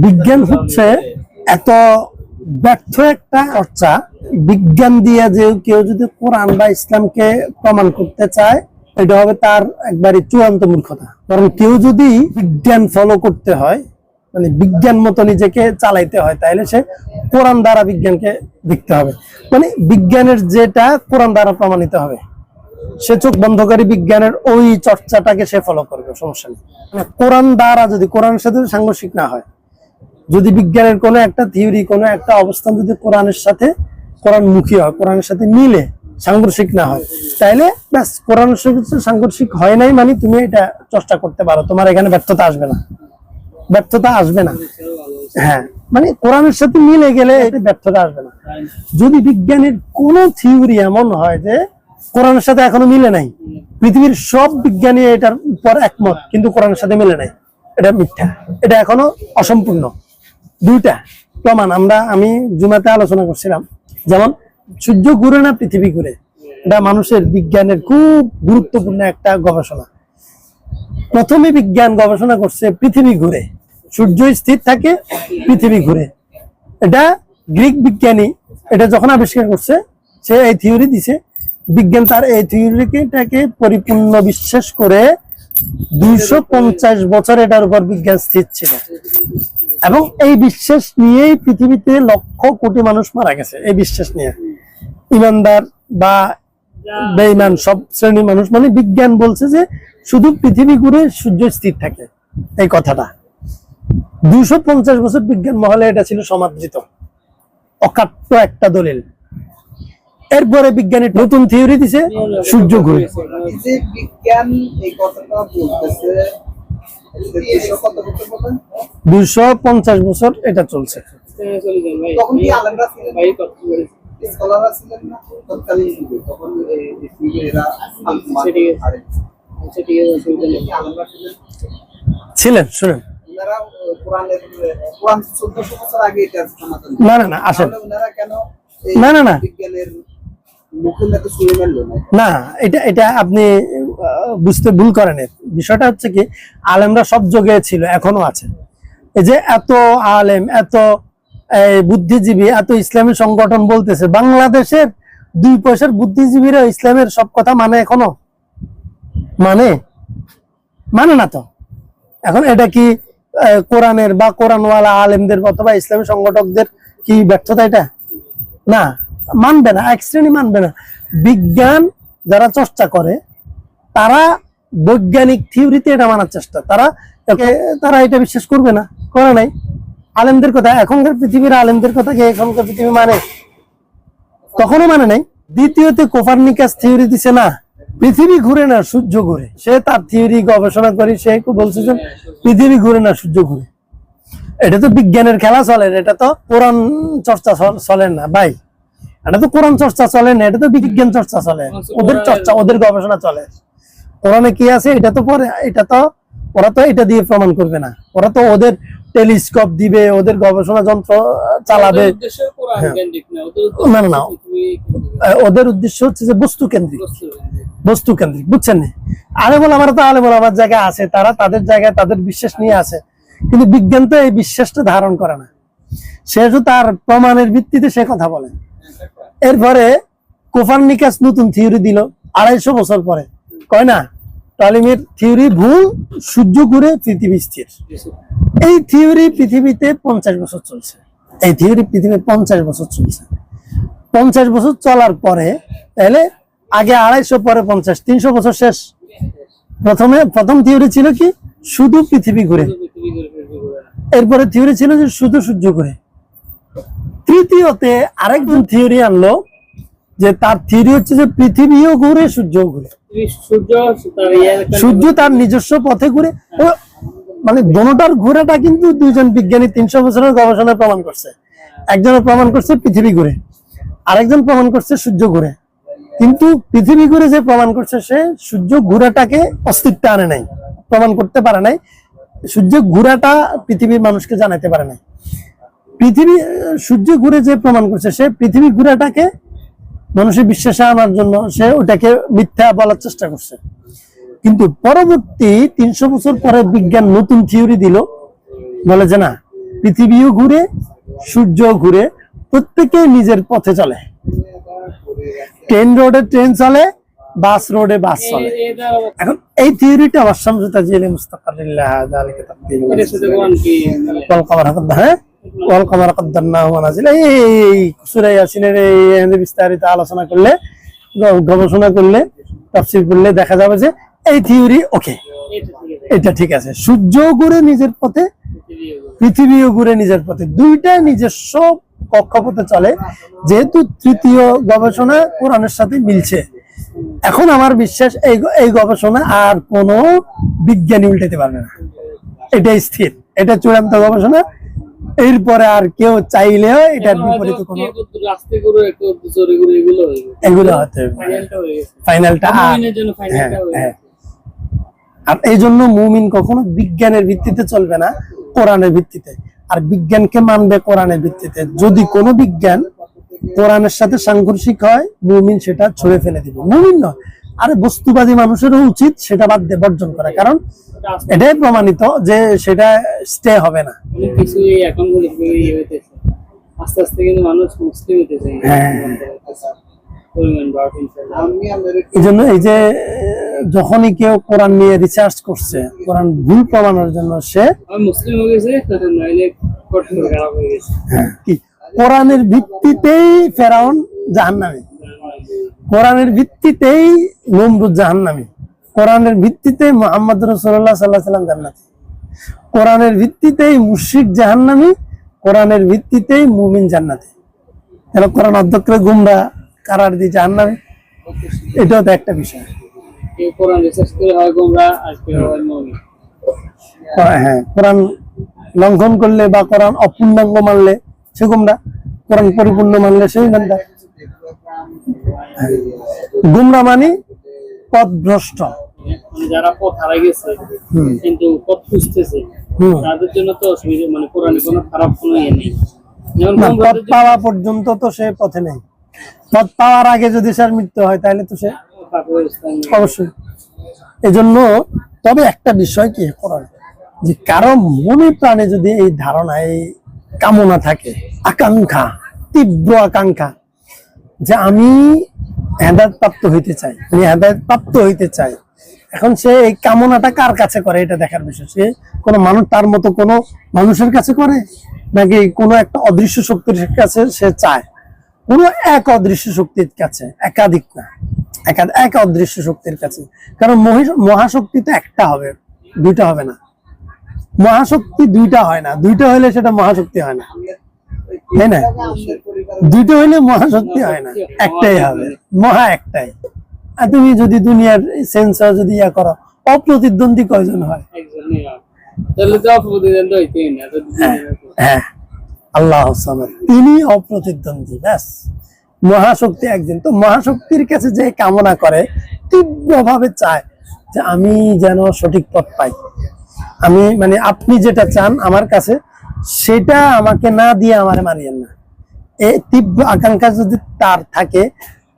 বিজ্ঞান হচ্ছে এত ব্যর্থ একটা চর্চা। বিজ্ঞান দিয়ে যে কেউ যদি কোরআন বা ইসলামকে প্রমাণ করতে চায়, এটা হবে তার একবারে চূড়ান্ত মূর্খতা। কারণ কেউ যদি বিজ্ঞান ফলো করতে হয়, মানে বিজ্ঞান মতো নিজেকে চালাইতে হয়, তাহলে সে কোরআন দ্বারা বিজ্ঞানকে দেখতে হবে। মানে বিজ্ঞানের যেটা কোরআন দ্বারা প্রমাণিত হবে, সে চোখ বন্ধকারী বিজ্ঞানের ওই চর্চাটাকে সে ফলো করবে, সমস্যা নেই। মানে কোরআন দ্বারা যদি কোরআনের সাথে সাংঘর্ষিক না হয়, যদি বিজ্ঞানের কোনো একটা থিওরি, কোনো একটা অবস্থান যদি কোরআনের সাথে কোরআনমুখী হয়, কোরআনের সাথে মিলে, সাংঘর্ষিক না হয়, তাইলে ব্যাস কোরআনের সাথে সাংঘর্ষিক হয় নাই মানে তুমি এটা চর্চা করতে পারো, তোমার এখানে ব্যর্থতা আসবে না, ব্যর্থতা আসবে না। হ্যাঁ, মানে কোরআনের সাথে মিলে গেলে এটা ব্যর্থতা আসবে না। যদি বিজ্ঞানের কোনো থিওরি এমন হয় যে কোরআনের সাথে এখনো মিলে নাই, পৃথিবীর সব বিজ্ঞানী এটার উপর একমত কিন্তু কোরআনের সাথে মিলে নাই, এটা মিথ্যা, এটা এখনো অসম্পূর্ণ। দুইটা প্রমাণ আমি জুমাতে আলোচনা করছিলাম, যেমন সূর্য ঘুরে না পৃথিবী ঘুরে, এটা মানুষের বিজ্ঞানের খুব গুরুত্বপূর্ণ একটা গবেষণা। প্রথমে বিজ্ঞান গবেষণা করছে পৃথিবী ঘুরে, সূর্য স্থির থাকে, পৃথিবী ঘুরে। এটা গ্রিক বিজ্ঞানী এটা যখন আবিষ্কার করছে, সে এই থিওরি দিছে। বিজ্ঞান তার এই থিওরিটাকে পরিপূর্ণ বিশ্বাস করে 250 বছর এটার উপর বিজ্ঞান স্থির ছিল, এবং এই বিশ্বাস নিয়েই পৃথিবীতে লক্ষ কোটি মানুষ মারা গেছে। এই বিশ্বাস নিয়ে ইমানদার বা বেঈমান সব শ্রেণীর মানুষ, মানে বিজ্ঞান বলছে যে শুধু পৃথিবী ঘুরে সূর্য স্থির থাকে। এই কথাটা 250 বছর বিজ্ঞান মহলে এটা ছিল সমাদৃত, অকাট্য একটা দলিল। এরপরে বিজ্ঞানী নতুন থিওরি দিছে সূর্য ঘুরে। বিজ্ঞান এই কথাটা বলতেছে 250 বছর এটা চলছে। তখন কি আলেমরা ছিলেন, স্কলাররা ছিলেন না তৎকালীন যুগে? তখন এরা ছিলেন, শুনেন, কোরআন 1400 বছর আগে এটা সমাধান। না না না আসেন, ওনারা কেন না না না বিজ্ঞানের মুখে শুনে মেললো না, এটা আপনি বুঝতে ভুল করেন। বিষয়টা হচ্ছে কি, আলেমরা সব যুগে ছিল, এখনো আছে। এই যে এত আলেম, এত বুদ্ধিজীবী, এত ইসলামী সংগঠন বলতেছে, বাংলাদেশের 2 পয়সার বুদ্ধিজীবীরা ইসলামের সব কথা মানে এখনো মানে না তো। এখন এটা কি কোরআনের বা কোরআনওয়ালা আলেমদের অথবা ইসলামী সংগঠকদের কি ব্যর্থতা? এটা না, মানবে না, এক শ্রেণী মানবে না। বিজ্ঞান যারা চর্চা করে তারা বৈজ্ঞানিক থিওরিতে এটা মানার চেষ্টা, তারা এটা বিশ্বাস করবে না, করে নাই। আলেমদের কথা, এখনকার পৃথিবীর আলেমদের কথা কি এখনকার পৃথিবী মানে? কখনো মানে নাই। দ্বিতীয়তে কোপারনিকাস থিওরি দিছে না পৃথিবী ঘুরে না সূর্য ঘুরে। সে তার থিওরি গবেষণা করে সে বলছে যে পৃথিবী ঘুরে না সূর্য ঘুরে। এটা তো বিজ্ঞানের খেলা চলে, এটা তো কোরআন চর্চা চলে না ভাই, এটা তো কোরআন চর্চা চলে না, এটা তো বিজ্ঞান চর্চা চলে, ওদের চর্চা, ওদের গবেষণা চলে। কোরআনে কি আছে এটা তো পরে, এটা তো ওরা তো এটা দিয়ে প্রমাণ করবে না, ওরা তো ওদের টেলিস্কোপ দিবে, ওদের গবেষণা যন্ত্র চালাবে। না না, ওদের উদ্দেশ্য হচ্ছে যে বস্তু কেন্দ্রিক, বুঝছেন না? আলেমুল আমার তো আলেমুল আমার জায়গায় আছে, তারা তাদের জায়গায় তাদের বিশ্বাস নিয়ে আছে, কিন্তু বিজ্ঞান তো এই বিশ্বাসটা ধারণ করে না, সে তো তার প্রমাণের ভিত্তিতে সে কথা বলে। এরপরে কোপারনিকাস নতুন থিওরি দিল 250 বছর পরে, কয় না টলেমির থিওরি ভুল, সূর্য ঘুরে পৃথিবী স্থির। এই থিওরি পৃথিবীতে 50 বছর চলছে, এই থিওরি পৃথিবীতে 50 বছর চলছে। 50 বছর চলার পরে তাহলে আগে 250, পরে 50, 300 বছর শেষ। প্রথম থিওরি ছিল কি শুধু পৃথিবী ঘুরে, এরপরে থিওরি ছিল যে শুধু সূর্য ঘুরে। তৃতীয়তে আরেকজন থিওরি আনলো, যে তার থিওরি হচ্ছে যে পৃথিবীও ঘুরে সূর্যও ঘুরে, সূর্য তার নিজস্ব পথে ঘুরে। মানে দোনোটার ঘোরাটা কিন্তু দুইজন বিজ্ঞানী 300 বছরের গবেষণায় প্রমাণ করছে। একজনের প্রমাণ করছে পৃথিবী ঘুরে, আরেকজন প্রমাণ করছে সূর্য ঘুরে। কিন্তু পৃথিবী ঘুরে যে প্রমাণ করছে, সে সূর্য ঘুরাটাকে অস্তিত্ব আনে নাই, প্রমাণ করতে পারে নাই। সূর্য ঘুরাটা পৃথিবীর মানুষকে জানাতে পারে নাই। সূর্য ঘুরে যে প্রমাণ করছে, সে পৃথিবী ঘুরাটাকে মানুষের বিশ্বাসে আনার জন্য সে ওটাকে মিথ্যা বলার চেষ্টা করছে। কিন্তু পরবর্তী 300 বছর পরে বিজ্ঞান নতুন থিওরি দিল, বলে যে না পৃথিবীও ঘুরে, সূর্য ঘুরে, প্রত্যেকে নিজের পথে চলে। ট্রেন রোডে ট্রেন চলে, বাস রোডে বাস চলে। এখন এই থিওরিটা আমার সমঝোতা জেলে মুস্তাকারিল্লাহ যালিকা তাকদীরুল ওয়াল কমার হাকাদ্দা, হ্যাঁ ওয়াল কমার কাদ্দারনাহু মানাজিল, এই সূরা ইয়াসিনের এই বিস্তারিত আলোচনা করলে, গবেষণা করলে, তাফসীর করলে দেখা যাবে যে এই থিওরি ওকে, এটা ঠিক আছে। সূর্য ঘুরে নিজের পথে, পৃথিবীও ঘুরে নিজের পথে, দুইটা নিজস্ব কক্ষপথে চলে, যেহেতু তৃতীয় গবেষণা কোরআনের সাথে মিলছে। এখন আমার বিশ্বাস এই গবেষণা আর কোনো বিজ্ঞানী উল্টাতে পারবে না, এটা স্থির, এটা চূড়ান্ত গবেষণা। এরপরে আর কেউ চাইলেও এটার বিপরীত কোনো এগুলো হতে ফাইনালটা। আর এই জন্য মুমিন কখনো বিজ্ঞানের ভিত্তিতে চলবে না, কোরআনের ভিত্তিতে। আর বিজ্ঞানকে মানবে কোরআনের ভিত্তিতে। যদি কোনো বিজ্ঞান কোরআনের সাথে সাংঘর্ষিক হয়, মুমিন সেটা ছুঁড়ে ফেলে দিবে। মুমিন নয়, আরে বস্তুবাদী মানুষেরও উচিত সেটা বাদ দিয়ে বর্জন করা, কারণ এটাই প্রমাণিত যে সেটা স্টে হবে না। আস্তে আস্তে কিন্তু মানুষ মুসলিম হইতেছে। এই জন্য এই যে যখনই কেউ কোরআন নিয়ে রিসার্চ করছে, কোরআন ভুল প্রমাণের জন্য সে মুসলিম হয়ে গেছে, নাইলে কঠোর খারাপ হয়ে গেছে। কি কোরআনের ভিত্তিতেই ফেরাউন জাহান্নামী, কোরআনের ভিত্তিতেই নমরুদ জাহান্নামী, কোরআনের ভিত্তিতে মুহাম্মদ রাসূলুল্লাহ সাল্লাল্লাহু আলাইহি ওয়াসাল্লাম জান্নাতি, কোরআনের ভিত্তিতেই মুশরিক জাহান্নামী, কোরআনের ভিত্তিতেই মুমিন জান্নাতি। তাহলে কোরআন অধ্যক্ষ গুমরা কারার দিয়ে জাহান্নামী, এটাও তো একটা বিষয়। কোরআন রিসার্চ করে হয় গুমরা, আর কেউ হয় মুমিন। হ্যাঁ, কোরআন লঙ্ঘন করলে বা কোরআন অপূর্ণাঙ্গ মানলে সে গুমরা, কোরআন পরিপূর্ণ মানলে সেই ইমানদার। গুমরা মানে পথভ্রষ্ট, যারা পথ হারাই গেছে কিন্তু পথ খুঁজতেছে, তাদের জন্য তো অসুবিধা, মানে কোরআনে কোনো খারাপ কোনো ইয়ে নেই। পথ পাওয়া পর্যন্ত তো সে পথে নেই, পথ পাওয়ার আগে যদি সে মৃত্যু হয় তাহলে তো সে অবশ্যই। এজন্য তবে একটা বিষয় কি কোরআন, যে কারো মনে প্রাণে যদি এই ধারণা, এই কামনা থাকে, আকাঙ্ক্ষা, তীব্র আকাঙ্ক্ষা যে আমি হেদায়েত প্রাপ্ত হইতে চাই, আমি হেদায়েত প্রাপ্ত হইতে চাই, এখন সে এই কামনাটা কার কাছে করে এটা দেখার বিষয়। সে কোনো মানুষ তার মতো কোনো মানুষের কাছে করে, নাকি কোনো একটা অদৃশ্য শক্তির কাছে সে চায়? কোনো এক অদৃশ্য শক্তির কাছে, একাধিক না, এক অদৃশ্য শক্তির কাছে। কারণ মহাশক্তি তো একটা হবে, দুইটা হবে না। মহাশক্তি দুইটা হয় না, দুইটা হইলে সেটা মহাশক্তি হয় না, তাই না? দুইটা হইলে মহাশক্তি হয় না, একটাই হবে, মহা একটাই। আর তুমি যদি দুনিয়ার সেন্সর যদি ইয়া করো, অপ্রতিদ্বন্দ্বী কয়জন হয়? হ্যাঁ, আল্লাহ সামাদ, তিনি অপ্রতিদ্বন্দ্বী, ব্যাস। মহাশক্তি একজন। তো মহাশক্তির কাছে যে কামনা করে, তীব্রভাবে চায় যে আমি যেন সঠিক পথ পাই, আমি মানে আপনি যেটা চান আমার কাছে সেটা আমাকে না দিয়ে আমারে মারিয়েন না, এই তীব্র আকাঙ্ক্ষা যদি তার থাকে,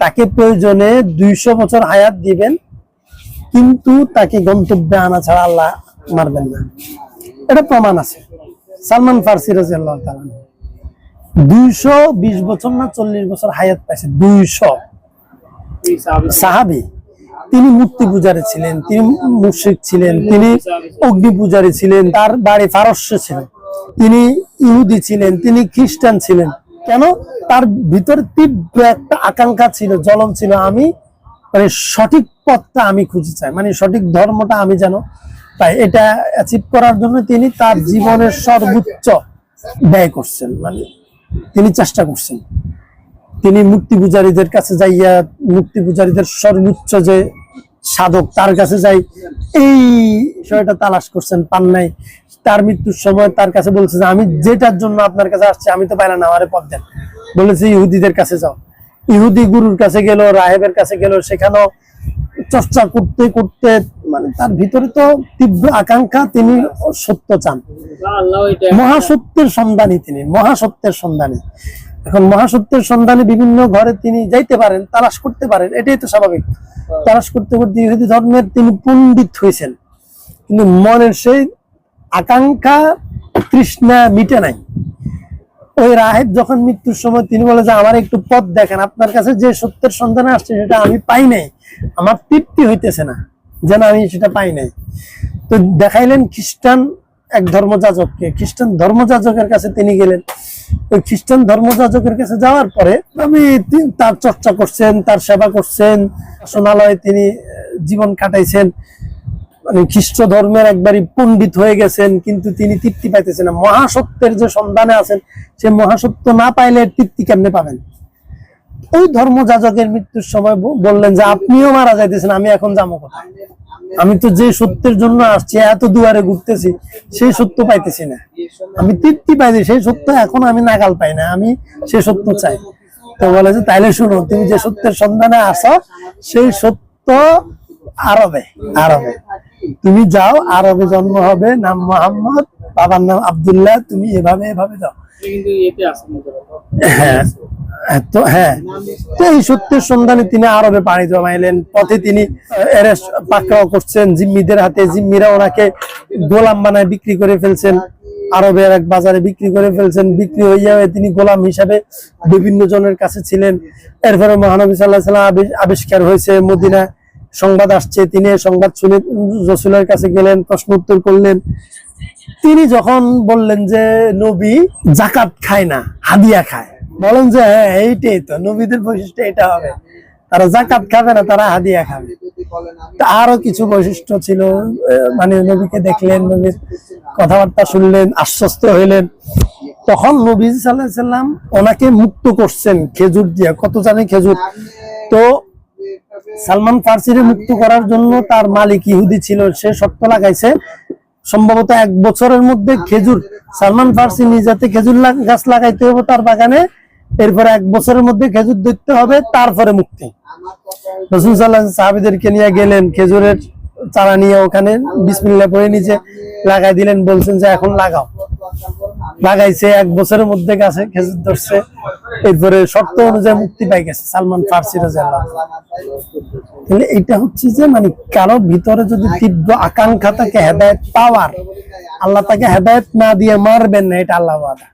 তাকে প্রয়োজনে 200 বছর হায়াত দিবেন, কিন্তু তাকে গন্তব্যে আনা ছাড়া আল্লাহ মারবেন না। এটা প্রমাণ আছে। সালমান ফারসি রাদিয়াল্লাহু তাআলা 220 বছর না 40 বছর হায়াত পাইছে, 200 সাহাবী। তিনি মূর্তি পূজারী ছিলেন, তিনি মুশরিক ছিলেন, তিনি অগ্নি পূজারী ছিলেন, তার বাড়ি পারস্য ছিল, তিনি ইহুদি ছিলেন, তিনি খ্রিস্টান ছিলেন। কেন? তার ভিতরে তীব্র একটা আকাঙ্ক্ষা ছিল, জ্বলন ছিল, আমি মানে সঠিক পথটা আমি খুঁজে চাই, মানে সঠিক ধর্মটা আমি যেন পাই। এটা অ্যাচিভ করার জন্য তিনি তার জীবনের সর্বোচ্চ ব্যয় করছেন, মানে তিনি চেষ্টা করছেন। তিনি মূর্তি পূজারীদের কাছে যাইয়া, মূর্তি পূজারীদের সর্বোচ্চ যে সাধক তার কাছে যাই, এই বিষয়টা তালাশ করছেন, পান নাই। তার মৃত্যুর সময় তার কাছে বলছে যে আমি যেটার জন্য আপনার কাছে আসছি আমি তো পাইলাম না, আমারে পথ দেন। বলেছে ইহুদিদের কাছে যাও। ইহুদি গুরুর কাছে গেল, রাহেবের কাছে গেল, সেখানেও চর্চা করতে করতে মানে তার ভিতরে তো তীব্র আকাঙ্ক্ষা, তিনি সত্য চান, মহাসত্যের সন্ধানী, তিনি মহাসত্যের সন্ধানী। এখন মহাসত্যের সন্ধানে বিভিন্ন ঘরে তিনি যাইতে পারেন, তালাশ করতে পারেন, এটাই তো স্বাভাবিক। তালাশ করতে করতে ইহুদি ধর্মের তিনি পণ্ডিত হয়েছেন, কিন্তু মনের সেই আকাঙ্ক্ষা তৃষ্ণা মিটে নাই। ওই রাহেব যখন মৃত্যুর সময় তিনি বলে যে আমার একটু পথ দেখেন, আপনার কাছে যে সত্যের সন্ধানে আসছে সেটা আমি পাই নাই, আমার তৃপ্তি হইতেছে না, যেন আমি সেটা পাই নাই। তো দেখাইলেন খ্রিস্টান এক ধর্মযাজককে, খ্রিস্টান ধর্মযাজকের কাছে তিনি গেলেন। ওই খ্রিস্টান ধর্মযাজকের কাছে যাওয়ার পরে আমি তার চর্চা করছেন, তার সেবা করছেন, শোনালয়ে তিনি জীবন কাটাইছেন, মানে খ্রিস্ট ধর্মের একবারই পণ্ডিত হয়ে গেছেন, কিন্তু তিনি তৃপ্তি পাইতেছেন না। মহাসত্যের যে সন্ধানে আছেন, সে মহাসত্য না পাইলে তৃপ্তি কেমনে পাবেন? ওই ধর্মযাজকের মৃত্যুর সময় বললেন যে আপনিও মারা যাইতেছেন, আমি এখন যাবো কোথায়? আমি তো যে সত্যের জন্য আসছি, এত দুয়ারে ঘুরতেছি, সেই সত্য পাইতেছি না। আমি তৃপ্তি পাইছি, সেই সত্য এখন আমি নাগাল পাই না, আমি সে সত্য চাই। তো বলে যে তাইলে শুনো, তুমি যে সত্যের সন্ধানে আসো সেই সত্য আরবে, আরবে তুমি যাও, আরবে জন্ম হবে, নাম মোহাম্মদ, বাবার নাম আব্দুল্লাহ, তুমি এভাবে এভাবে যাও। কিন্তু এতে আছে না হ্যাঁ, তো হ্যাঁ, তো এই সত্যের সন্ধানে তিনি আরবে পাড়ি জমাইলেন। পথে তিনি পাকড়াও করছেন জিম্মিদের হাতে, জিম্মিরা ওনাকে গোলাম বানায় বিক্রি করে ফেলছেন, আরবের এক বাজারে বিক্রি করে ফেলছেন। বিক্রি হইয়া তিনি গোলাম হিসাবে বিভিন্ন জনের কাছে ছিলেন। এরপরে মহানবী সাল্লাল্লাহু আলাইহি ওয়াসাল্লাম আবিষ্কার হয়েছে, মদিনা সংবাদ আসছে, তিনি সংবাদ শুনে রাসূলের কাছে গেলেন, প্রশ্ন উত্তর করলেন। তিনি যখন বললেন যে নবী জাকাত খায় না, হাদিয়া খায়, বলেন যে হ্যাঁ এইটাই তো নবীদের বৈশিষ্ট্য, এটা হবে, তারা জাকাত খাবে না, তারা হাদিয়া খাবে। আরো কিছু বৈশিষ্ট্য ছিল, মানে নবীকে দেখলেন, নবীর কথাবার্তা শুনলেন, আশ্বস্ত হইলেন। তখন নবী সাল্লাল্লাহু আলাইহি ওয়াসাল্লাম ওনাকে মুক্ত করছেন খেজুর দিয়ে, কত জানি খেজুর। তো সালমান ফার্সিরে মুক্ত করার জন্য তার মালিক ইহুদি ছিল, সে শর্ত লাগাইছে সম্ভবত 1 বছরের মধ্যে খেজুর, সালমান ফার্সি নিজাতে খেজুর গাছ লাগাইতে হবে তার বাগানে, এরপরে 1 বছরের মধ্যে খেজুর ধরতে হবে, তারপরে মুক্তি। রাসূল সাল্লাল্লাহু আলাইহি ওয়াসাল্লাম সাহাবীদেরকে নিয়ে গেলেন, খেজুরের চারা নিয়ে ওখানে বিসমিল্লাহ পড়ে নিচে লাগাই দিলেন, বলছেন যে এখন লাগাও। লাগাইছে, 1 বছরের মধ্যে গাছে খেজুর ধরছে, এরপরে শর্ত অনুযায়ী মুক্তি পাই গেছে সালমান ফার্সি রাদিয়াল্লাহু আনহু। তাহলে এটা হচ্ছে যে মানে কারো ভিতরে যদি তীব্র আকাঙ্ক্ষা থাকে হেদায়েত পাওয়ার, আল্লাহ তাকে হেদায়েত না দিয়ে মারবেন না, এটা আল্লাহ ওয়াদা।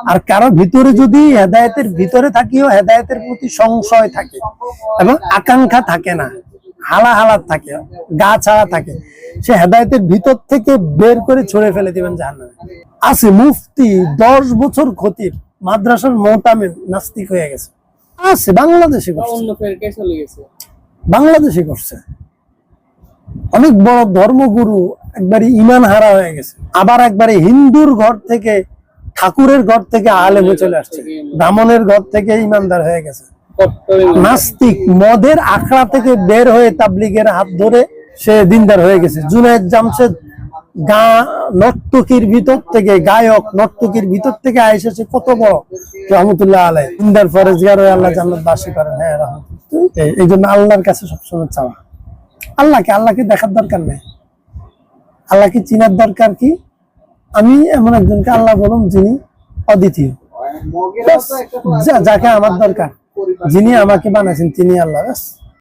আর কারো ভিতরে যদি হেদায়েতের ভিতরে থাকিও হেদায়েতের প্রতি সংশয় থাকে এবং আকাঙ্ক্ষা থাকে না, হালাহালাত থাকে, গা ছাড়া থাকে, সে হেদায়েতের ভিতর থেকে বের করে ছড়ে ফেলে দিবেন জাহান্নামে। আছে মুফতি 10 বছর খতিব, মাদ্রাসার মুতামিম, নাস্তিক হয়ে গেছে, আছে বাংলাদেশে করছে, অন্য ফেরকায় চলে গেছে, বাংলাদেশে করছে। অনেক বড় ধর্মগুরু একবারে ইমান হারা হয়ে গেছে, আবার একবারে হিন্দুর ঘর থেকে, ঠাকুরের ঘর থেকে আলেম হয়ে চলে আসছে, ব্রাহ্মণের ঘর থেকে ইমানদার হয়ে গেছে। নাস্তিক মদের আখড়া থেকে বের হয়ে তাবলীগের হাত ধরে সে দিনদার হয়ে গেছে। জুনায়েদ জামশেদ নর্তকীর ভিতর থেকে, গায়ক নর্তকীর ভিতর থেকে এসেছে কত বড় রহমতুল্লাহ আলাইহি, দিনদার ফরেজগার হয়ে আল্লাহ জান্নাতবাসী করেন। হ্যাঁ, রহমতুল্লাহ। এই জন্য আল্লাহর কাছে সবসময় চাওয়া, আল্লাহকে দেখার দরকার নেই, আল্লাহকে চিনার দরকার কি? আমি এমন একজনকে আল্লাহ বলুন যিনি অদ্বিতীয়, যাকে আমার দরকার, যিনি আমাকে বানাইছেন তিনি আল্লাহ।